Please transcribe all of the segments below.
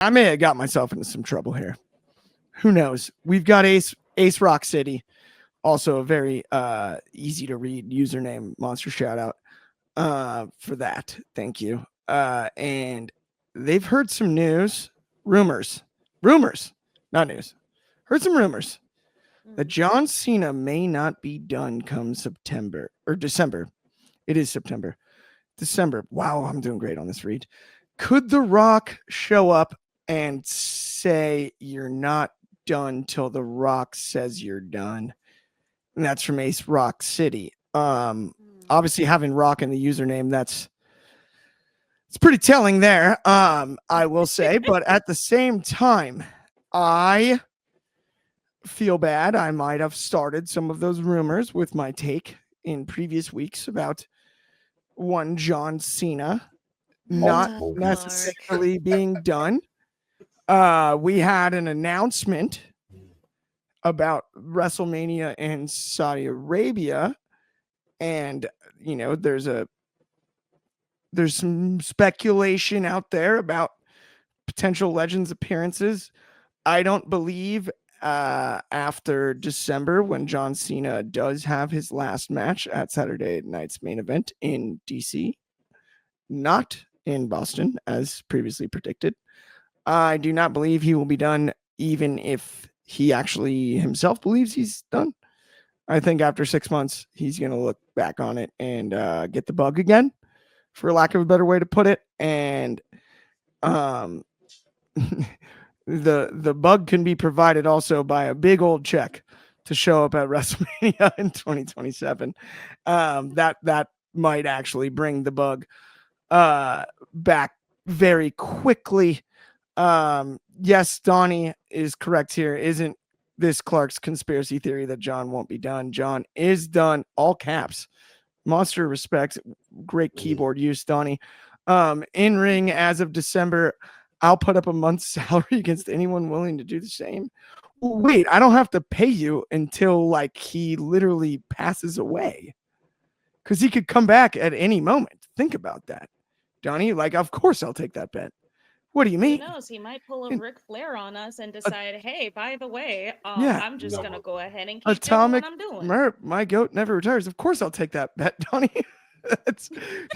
I may have got myself into some trouble here. Who knows? We've got Ace Rock City, also a very easy to read username. Monster shout out for that. Thank you. And they've heard some rumors, not news. Heard some rumors that John Cena may not be done come September or December. It is September. December. Wow, I'm doing great on this read. Could The Rock show up and say you're not done till The Rock says you're done? And that's from Ace Rock City. Obviously having Rock in the username, it's pretty telling there. I will say, but at the same time, I feel bad. I might have started some of those rumors with my take in previous weeks about one John Cena not necessarily being done. We had an announcement about WrestleMania in Saudi Arabia, and there's some speculation out there about potential Legends appearances. I don't believe after December, when John Cena does have his last match at Saturday night's main event in DC, not in Boston as previously predicted, I do not believe he will be done, even if he actually himself believes he's done. I think after 6 months, he's going to look back on it and get the bug again, for lack of a better way to put it. And the bug can be provided also by a big old check to show up at WrestleMania in 2027. That might actually bring the bug back very quickly. Yes, Donnie is correct here. Isn't this Clark's conspiracy theory that John won't be done? John is done, all caps. Monster respect. Great keyboard use, Donnie. In ring as of December, I'll put up a month's salary against anyone willing to do the same. Wait, I don't have to pay you until like he literally passes away, because he could come back at any moment. Think about that, Donnie. Like, of course I'll take that bet. What do you mean? Who knows? He might pull a Ric Flair on us and decide, hey, by the way, I'm just going to go ahead and keep doing what I'm doing. Merp, my goat never retires. Of course I'll take that bet, Donnie. That's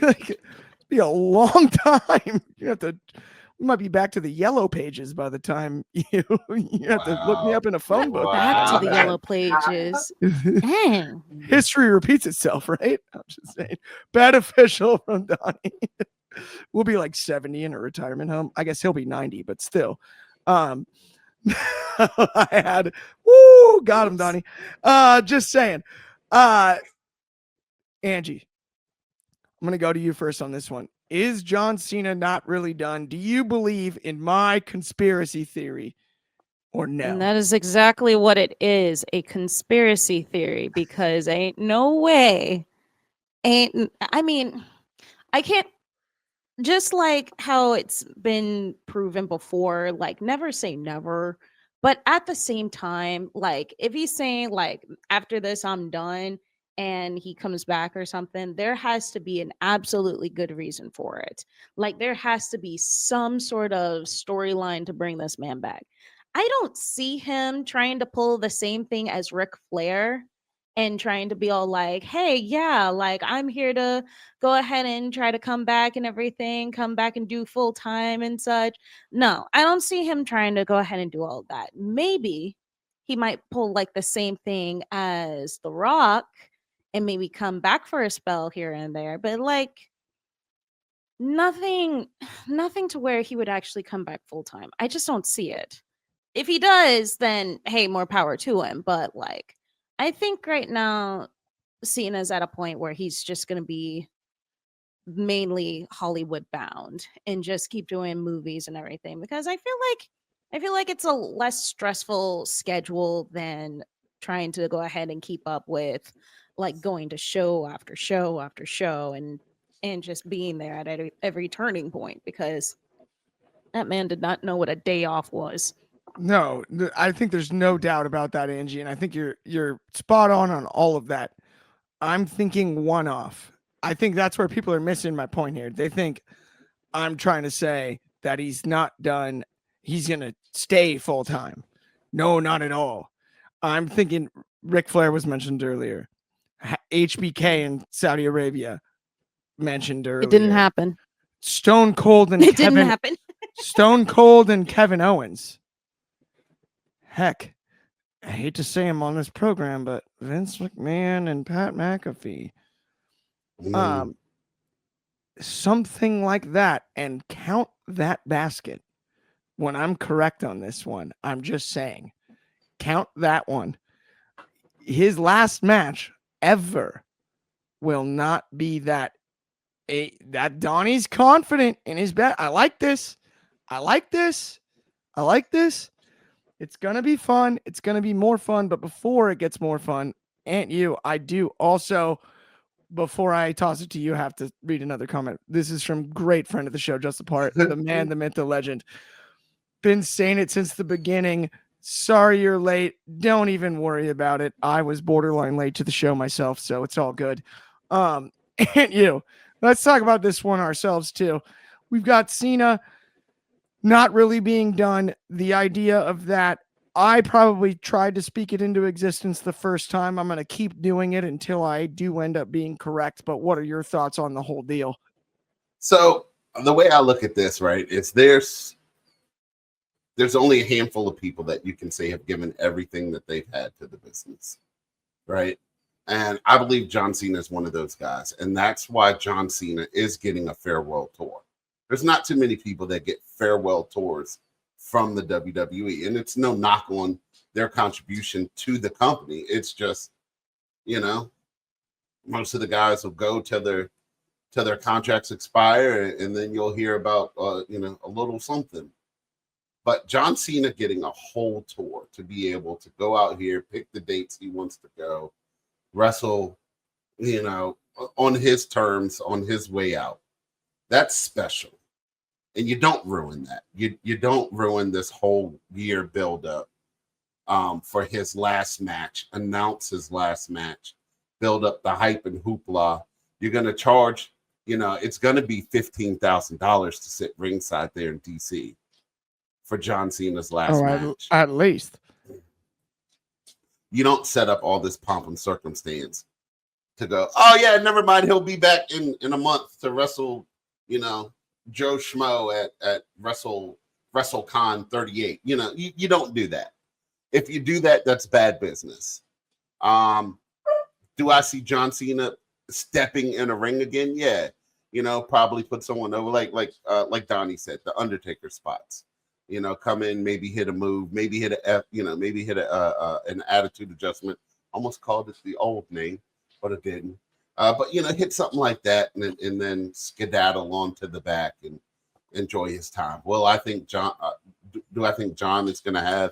like be a long time. We might be back to the yellow pages by the time you have to look me up in a phone book. Back to the yellow pages. Dang. History repeats itself, right? I'm just saying. Beneficial from Donnie. We'll be like 70 in a retirement home. I guess he'll be 90, but still. I had got him, Donnie. Just saying. Angie, I'm gonna go to you first on this one. Is John Cena not really done? Do you believe in my conspiracy theory or no? And that is exactly what it is, a conspiracy theory, because ain't no way. I mean, I can't, just like how it's been proven before, like never say never. But at the same time, like if he's saying like after this I'm done and he comes back or something, there has to be an absolutely good reason for it. Like there has to be some sort of storyline to bring this man back. I don't see him trying to pull the same thing as Ric Flair and trying to be all like, hey, yeah, like I'm here to go ahead and try to come back and everything, come back and do full time and such. No, I don't see him trying to go ahead and do all of that. Maybe he might pull like the same thing as The Rock and maybe come back for a spell here and there, but like nothing to where he would actually come back full time. I just don't see it. If he does, then hey, more power to him, but like I think right now Cena's at a point where he's just going to be mainly Hollywood bound and just keep doing movies and everything, because I feel like it's a less stressful schedule than trying to go ahead and keep up with like going to show after show after show and just being there at every turning point, because that man did not know what a day off was. No, I think there's no doubt about that, Angie, and I think you're spot on all of that. I'm thinking one off. I think that's where people are missing my point here. They think I'm trying to say that he's not done he's going to stay full time. No, not at all. I'm thinking Ric Flair was mentioned earlier. HBK in Saudi Arabia mentioned It didn't earlier. happen. Stone Cold and It didn't Kevin happen. Stone Cold and Kevin Owens. Heck, I hate to say him on this program, but Vince McMahon and Pat McAfee. Something like that, and count that basket. When I'm correct on this one, I'm just saying, count that one. His last match ever will not be that. That Donnie's confident in his bet. I like this. I like this. I like this. It's going to be fun. It's going to be more fun. But before it gets more fun, Aunt you, I do also, before I toss it to you, have to read another comment. This is from great friend of the show, Just Apart, the man, the myth, the legend. Been saying it since the beginning. Sorry you're late. Don't even worry about it. I was borderline late to the show myself, so it's all good. And you, let's talk about this one ourselves too. We've got Cena not really being done. The idea of that, I probably tried to speak it into existence the first time. I'm going to keep doing it until I do end up being correct. But what are your thoughts on the whole deal? So the way I look at this, right, is there's only a handful of people that you can say have given everything that they've had to the business, right? And I believe John Cena is one of those guys. And that's why John Cena is getting a farewell tour. There's not too many people that get farewell tours from the WWE. And it's no knock on their contribution to the company. It's just, most of the guys will go till their contracts expire, and then you'll hear about, a little something. But John Cena getting a whole tour to be able to go out here, pick the dates he wants to go, wrestle, on his terms, on his way out. That's special. And you don't ruin that. You don't ruin this whole year buildup for his last match, announce his last match, build up the hype and hoopla. You're going to charge, it's going to be $15,000 to sit ringside there in DC for John Cena's last match. At least. You don't set up all this pomp and circumstance to go, oh yeah, never mind, he'll be back in a month to wrestle, Joe Schmo at WrestleCon 38. You don't do that. If you do that, that's bad business. Do I see John Cena stepping in a ring again? Yeah. Probably put someone over like Donnie said, the Undertaker spots. Come in, maybe hit a move, maybe hit an attitude adjustment. Almost called it the old name, but it didn't. But hit something like that, and then skedaddle on to the back and enjoy his time. Well, I think John. Do I think John is going to have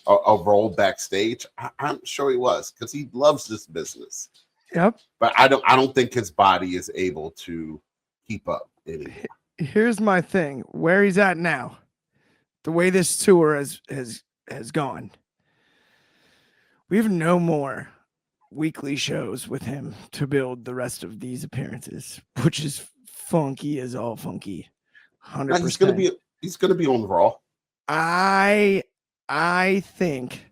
a role backstage? I'm sure he was, because he loves this business. Yep. But I don't think his body is able to keep up anymore. Here's my thing: where he's at now, the way this tour has gone, we have no more weekly shows with him to build the rest of these appearances, which is funky as all funky. 100%. He's gonna be on Raw. I think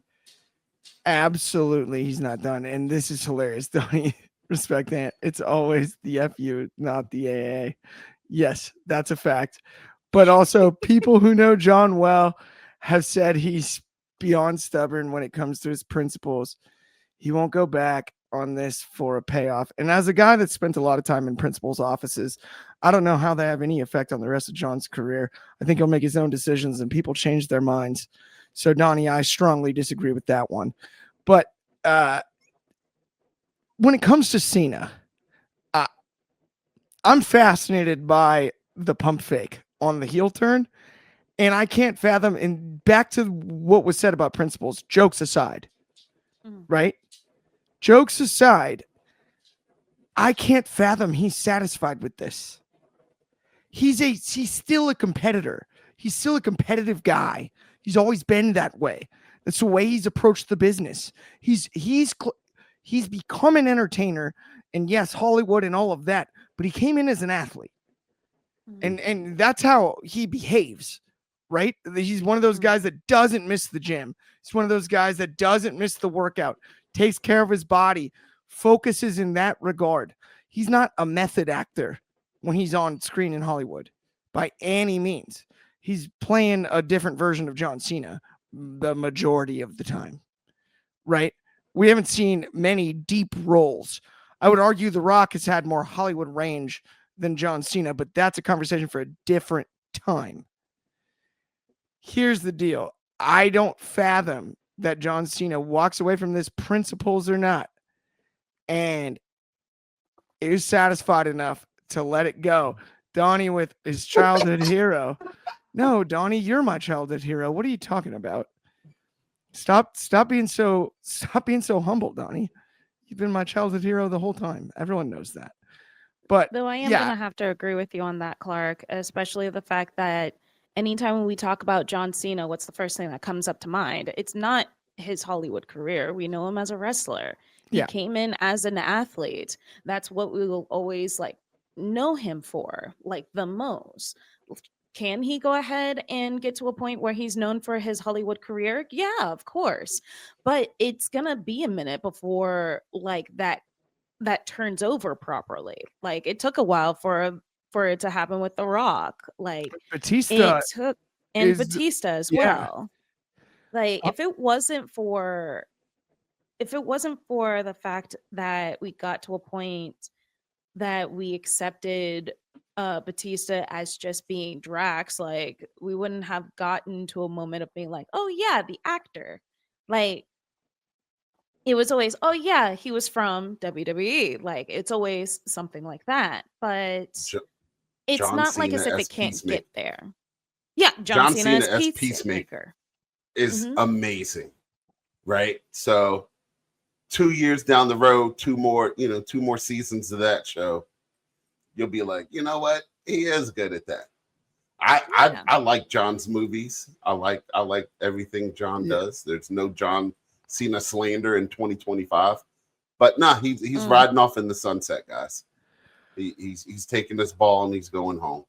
absolutely he's not done, and this is hilarious. Donnie, respect that. It's always the FU, not the AA. Yes, that's a fact. But also, people who know John well have said he's beyond stubborn when it comes to his principles. He won't go back on this for a payoff. And as a guy that spent a lot of time in principals' offices, I don't know how they have any effect on the rest of John's career. I think he'll make his own decisions, and people change their minds. So, Donnie, I strongly disagree with that one. But when it comes to Cena, I'm fascinated by the pump fake on the heel turn, and I can't fathom, and back to what was said about principles, jokes aside, right? Jokes aside, I can't fathom he's satisfied with this. He's still a competitor. He's still a competitive guy. He's always been that way. That's the way he's approached the business. He's become an entertainer, and yes, Hollywood and all of that, but he came in as an athlete. And that's how he behaves right? He's one of those guys that doesn't miss the gym. He's one of those guys that doesn't miss the workout, takes care of his body, focuses in that regard. He's not a method actor when he's on screen in Hollywood by any means. He's playing a different version of John Cena the majority of the time, right? We haven't seen many deep roles. I would argue The Rock has had more Hollywood range than John Cena, but that's a conversation for a different time. Here's the deal. I don't fathom that John Cena walks away from this, principles or not, and is satisfied enough to let it go. Donnie with his childhood hero. No, Donnie, you're my childhood hero. What are you talking about? Stop being so humble, Donnie. You've been my childhood hero the whole time. Everyone knows that. But Though I am going to have to agree with you on that, Clark, especially the fact that anytime we talk about John Cena, what's the first thing that comes up to mind? It's not his Hollywood career. We know him as a wrestler. He came in as an athlete. That's what we will always like know him for, like the most. Can he go ahead and get to a point where he's known for his Hollywood career? Yeah, of course. But it's going to be a minute before like that turns over properly. Like it took a while for it to happen with The Rock. Like Batista Batista as well. Like if it wasn't for the fact that we got to a point that we accepted Batista as just being Drax, like we wouldn't have gotten to a moment of being like, oh yeah, the actor. Like it was always, oh yeah, he was from WWE. Like it's always something like that. But it's John not like Cena as if as it can't Peacemaker. get there. Yeah, John Cena as Peacemaker is amazing, right? So 2 years down the road, two more seasons of that show, you'll be like, you know what? He is good at that. I like John's movies. I like everything John does. There's no John Cena slander in 2025. But nah, he's riding off in the sunset, guys. He's taking this ball and he's going home.